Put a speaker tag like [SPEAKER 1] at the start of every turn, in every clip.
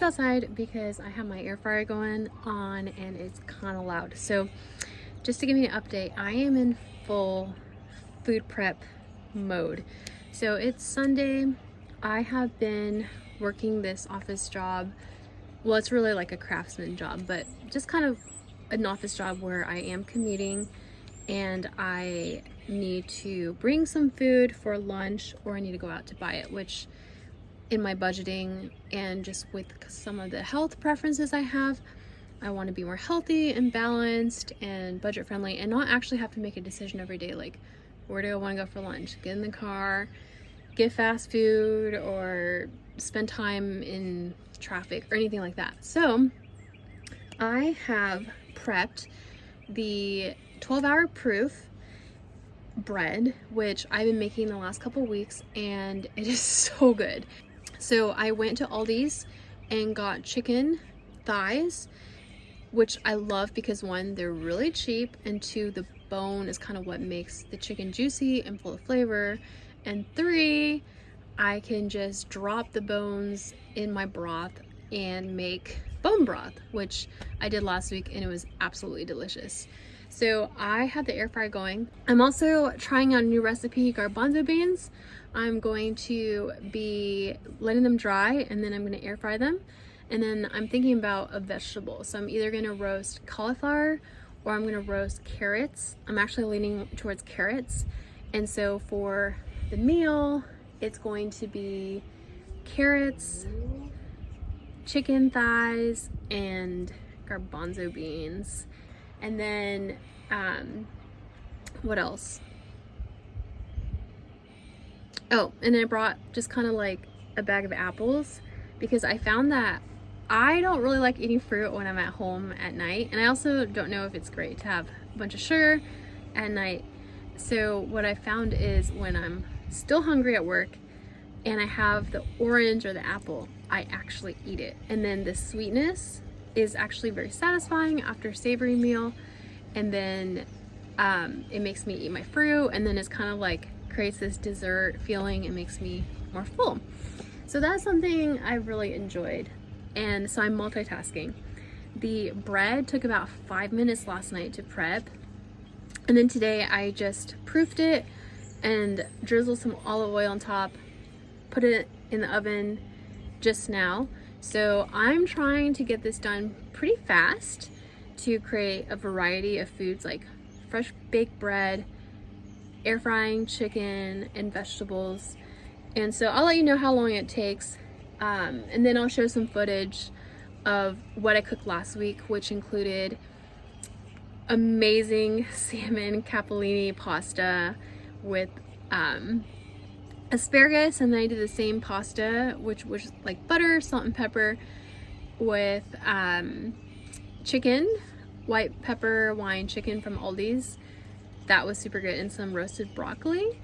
[SPEAKER 1] outside because I have my air fryer going on and it's kind of loud. So just to give you an update, I am in full food prep mode. So it's Sunday. I have been working this office job. Well, it's really like a craftsman job, but just kind of an office job where I am commuting and I need to bring some food for lunch or I need to go out to buy it, which in my budgeting and just with some of the health preferences I have, I want to be more healthy and balanced and budget friendly and not actually have to make a decision every day like, where do I want to go for lunch? Get in the car, get fast food, or spend time in traffic or anything like that. So I have prepped the 12-hour proof bread, which I've been making the last couple weeks, and it is so good. So I went to Aldi's and got chicken thighs, which I love because one, they're really cheap, and two, the bone is kind of what makes the chicken juicy and full of flavor, and three, I can just drop the bones in my broth and make bone broth, which I did last week and it was absolutely delicious. So I have the air fryer going. I'm also trying out a new recipe, garbanzo beans. I'm going to be letting them dry and then I'm going to air fry them. And then I'm thinking about a vegetable. So I'm either going to roast cauliflower or I'm going to roast carrots. I'm actually leaning towards carrots. And so for the meal, it's going to be carrots, chicken thighs, and garbanzo beans. And then, what else? Oh, and I brought just kind of like a bag of apples because I found that I don't really like eating fruit when I'm at home at night. And I also don't know if it's great to have a bunch of sugar at night. So what I found is when I'm still hungry at work and I have the orange or the apple, I actually eat it. And then the sweetness is actually very satisfying after a savory meal. And then it makes me eat my fruit, and then it's kind of like creates this dessert feeling. It makes me more full. So that's something I really enjoyed. And so I'm multitasking. The bread took about 5 minutes last night to prep. And then today I just proofed it and drizzled some olive oil on top, put it in the oven just now. So I'm trying to get this done pretty fast to create a variety of foods like fresh baked bread, air frying chicken, and vegetables. And so I'll let you know how long it takes. And then I'll show some footage of what I cooked last week, which included amazing salmon capellini pasta with asparagus, and then I did the same pasta, which was like butter, salt, and pepper with chicken, white pepper wine chicken from Aldi's. That was super good, and some roasted broccoli.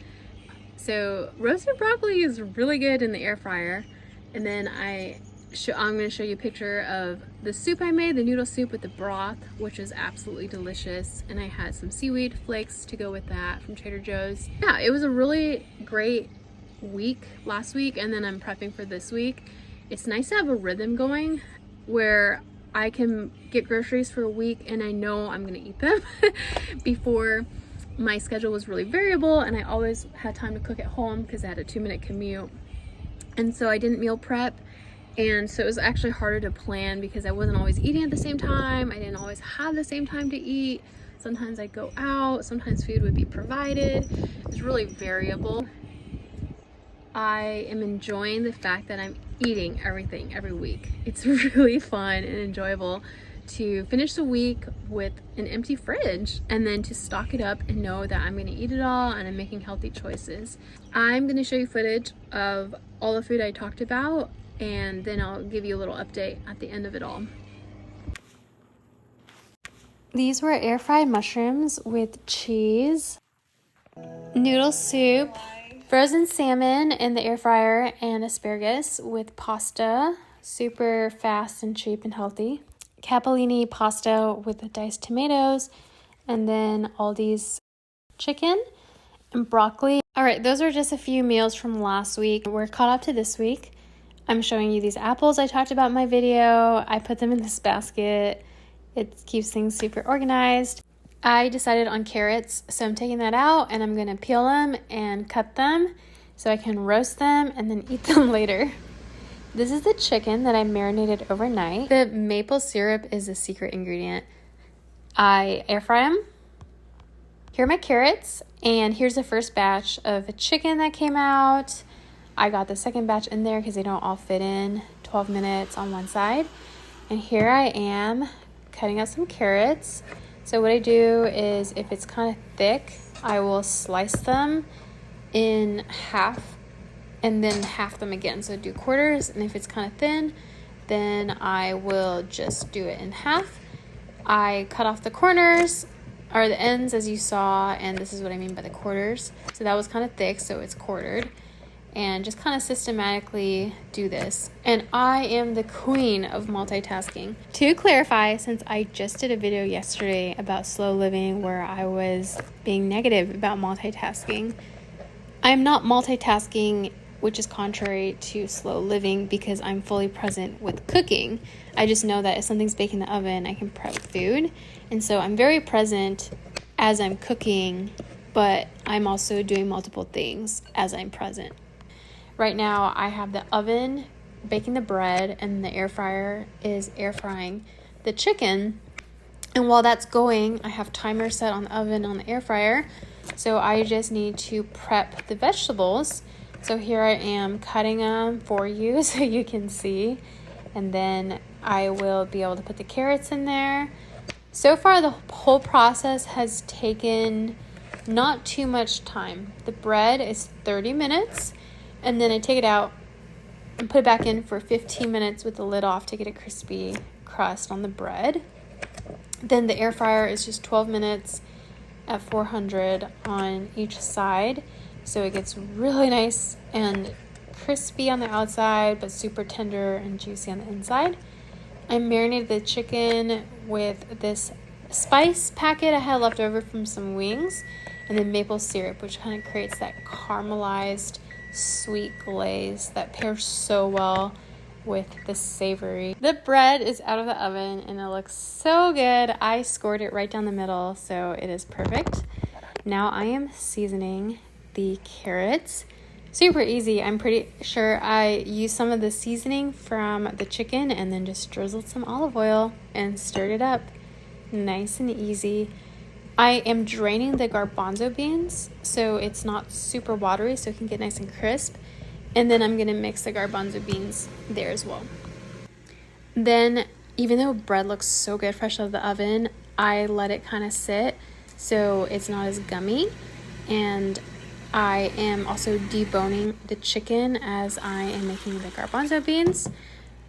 [SPEAKER 1] So roasted broccoli is really good in the air fryer. And then I'm going to show you a picture of the soup I made, the noodle soup with the broth, which is absolutely delicious. And I had some seaweed flakes to go with that from Trader Joe's. Yeah, it was a really great week last week, and then I'm prepping for this week. It's nice to have a rhythm going where I can get groceries for a week and I know I'm gonna eat them. Before, my schedule was really variable and I always had time to cook at home because I had a 2-minute commute, and so I didn't meal prep, and so it was actually harder to plan because I wasn't always eating at the same time. I didn't always have the same time to eat. Sometimes I'd go out, sometimes food would be provided. It was really variable. I am enjoying the fact that I'm eating everything every week. It's really fun and enjoyable to finish the week with an empty fridge and then to stock it up and know that I'm gonna eat it all and I'm making healthy choices. I'm gonna show you footage of all the food I talked about, and then I'll give you a little update at the end of it all. These were air fried mushrooms with cheese, noodle soup, frozen salmon in the air fryer, and asparagus with pasta, super fast and cheap and healthy. Capellini pasta with diced tomatoes, and then Aldi's chicken and broccoli. All right, those are just a few meals from last week. We're caught up to this week. I'm showing you these apples I talked about in my video. I put them in this basket. It keeps things super organized. I decided on carrots, so I'm taking that out and I'm gonna peel them and cut them so I can roast them and then eat them later. This is the chicken that I marinated overnight. The maple syrup is a secret ingredient. I air fry them. Here are my carrots, and here's the first batch of chicken that came out. I got the second batch in there because they don't all fit in 12 minutes on one side. And here I am cutting out some carrots. So what I do is, if it's kind of thick, I will slice them in half and then half them again. So do quarters, and if it's kind of thin, then I will just do it in half. I cut off the corners or the ends, as you saw, and this is what I mean by the quarters. So that was kind of thick, so it's quartered. And just kind of systematically do this. And I am the queen of multitasking. To clarify, since I just did a video yesterday about slow living where I was being negative about multitasking, I'm not multitasking, which is contrary to slow living, because I'm fully present with cooking. I just know that if something's baking in the oven, I can prep food. And so I'm very present as I'm cooking, but I'm also doing multiple things as I'm present. Right now, I have the oven baking the bread, and the air fryer is air frying the chicken. And while that's going, I have timer set on the oven on the air fryer. So I just need to prep the vegetables. So here I am cutting them for you so you can see. And then I will be able to put the carrots in there. So far, the whole process has taken not too much time. The bread is 30 minutes. And then I take it out and put it back in for 15 minutes with the lid off to get a crispy crust on the bread. Then the air fryer is just 12 minutes at 400 on each side. So it gets really nice and crispy on the outside, but super tender and juicy on the inside. I marinated the chicken with this spice packet I had left over from some wings, and then maple syrup, which kind of creates that caramelized sweet glaze that pairs so well with the savory. The bread is out of the oven and it looks so good. I scored it right down the middle, so it is perfect. Now I am seasoning the carrots. Super easy. I'm pretty sure I used some of the seasoning from the chicken and then just drizzled some olive oil and stirred it up. Nice and easy. I am draining the garbanzo beans so it's not super watery, so it can get nice and crisp. And then I'm going to mix the garbanzo beans there as well. Then, even though bread looks so good fresh out of the oven, I let it kind of sit so it's not as gummy. And I am also deboning the chicken as I am making the garbanzo beans.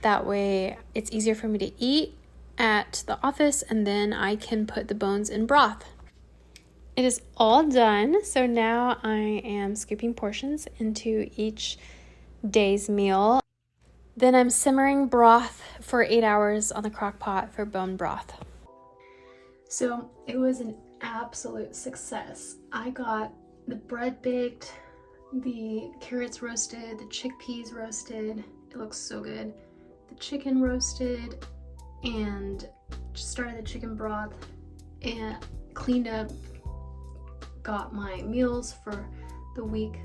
[SPEAKER 1] That way it's easier for me to eat at the office, and then I can put the bones in broth. It is all done, so now I am scooping portions into each day's meal. Then I'm simmering broth for 8 hours on the crock pot for bone broth. So it was an absolute success. I got the bread baked, the carrots roasted, the chickpeas roasted. It looks so good. The chicken roasted, and just started the chicken broth and cleaned up. Got my meals for the week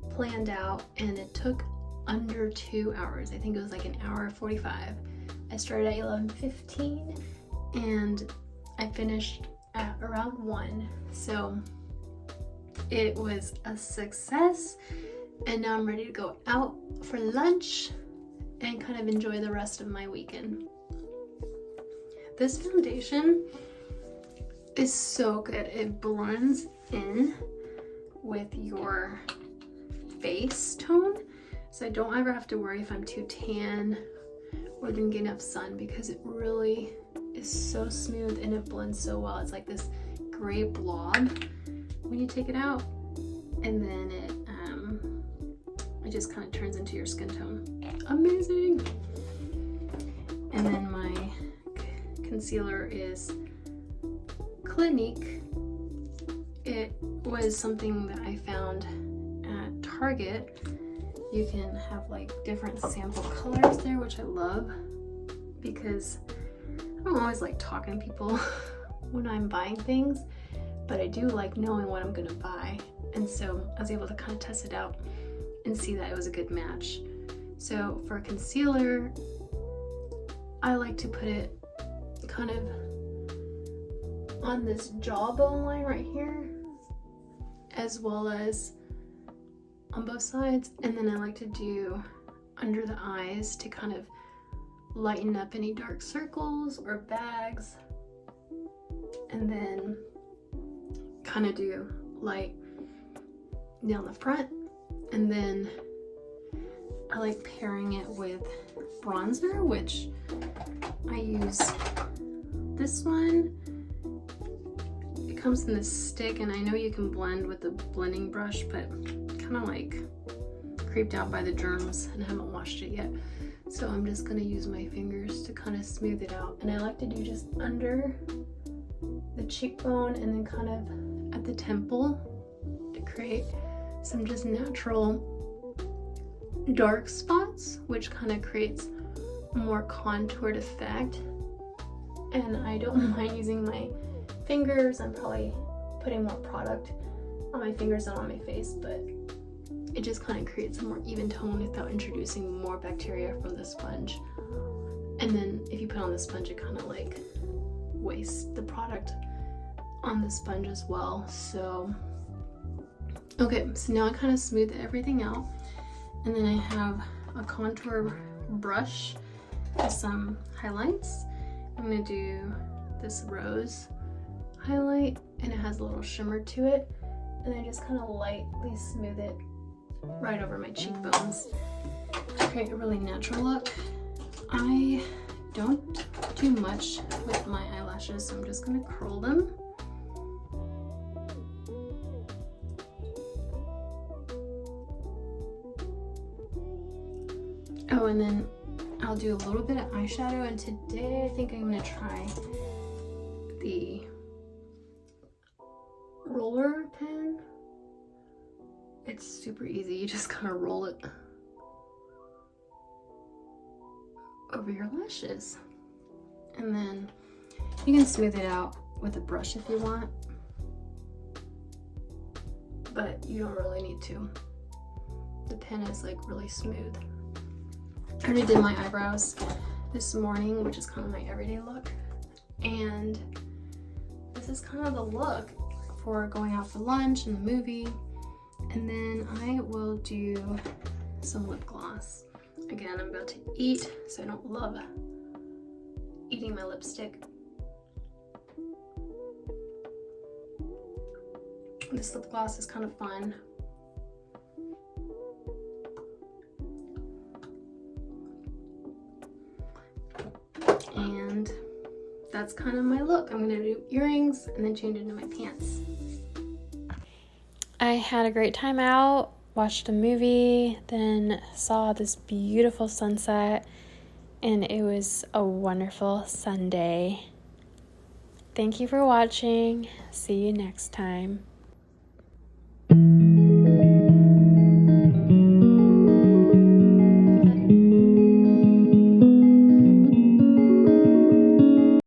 [SPEAKER 1] planned out, and it took under 2 hours. I think it was like an hour 45. I started at 11:15 and I finished at around 1. So it was a success, and now I'm ready to go out for lunch and kind of enjoy the rest of my weekend. This foundation is so good. It blends in with your face tone, so I don't ever have to worry if I'm too tan or didn't get enough sun, because it really is so smooth and it blends so well. It's like this gray blob when you take it out, and then it just kind of turns into your skin tone. Amazing. And then my concealer is Clinique. It was something that I found at Target, You can have like different sample colors there, which I love because I don't always like talking to people when I'm buying things, but I do like knowing what I'm gonna buy. And so I was able to kind of test it out and see that it was a good match. So for concealer, I like to put it kind of on this jawbone line right here, as well as on both sides. And then I like to do under the eyes to kind of lighten up any dark circles or bags. And then kind of do light down the front. And then I like pairing it with bronzer, which I use this one. It comes in this stick, and I know you can blend with the blending brush, but kind of like creeped out by the germs and haven't washed it yet. So I'm just gonna use my fingers to kind of smooth it out. And I like to do just under the cheekbone and then kind of at the temple to create some just natural dark spots, which kind of creates a more contoured effect. And I don't mind using my fingers. I'm probably putting more product on my fingers than on my face, but it just kind of creates a more even tone without introducing more bacteria from the sponge. And then if you put on the sponge, it kind of like wastes the product on the sponge as well. So okay, so now I kind of smooth everything out, and then I have a contour brush with some highlights. I'm gonna do this rose highlight, and it has a little shimmer to it, and I just kind of lightly smooth it right over my cheekbones to create a really natural look. I don't do much with my eyelashes, so I'm just gonna curl them. Oh, and then I'll do a little bit of eyeshadow, and today I think I'm gonna try the roller pen. It's super easy, you just kind of roll it over your lashes. And then you can smooth it out with a brush if you want, but you don't really need to. The pen is like really smooth. I already did my eyebrows this morning, which is kind of my everyday look. And this is kind of the look for going out for lunch and the movie. And then I will do some lip gloss. Again, I'm about to eat, so I don't love eating my lipstick. This lip gloss is kind of fun. And that's kind of my look. I'm gonna do earrings and then change into my pants. I had a great time out, watched a movie, then saw this beautiful sunset, and it was a wonderful Sunday. Thank you for watching. See you next time.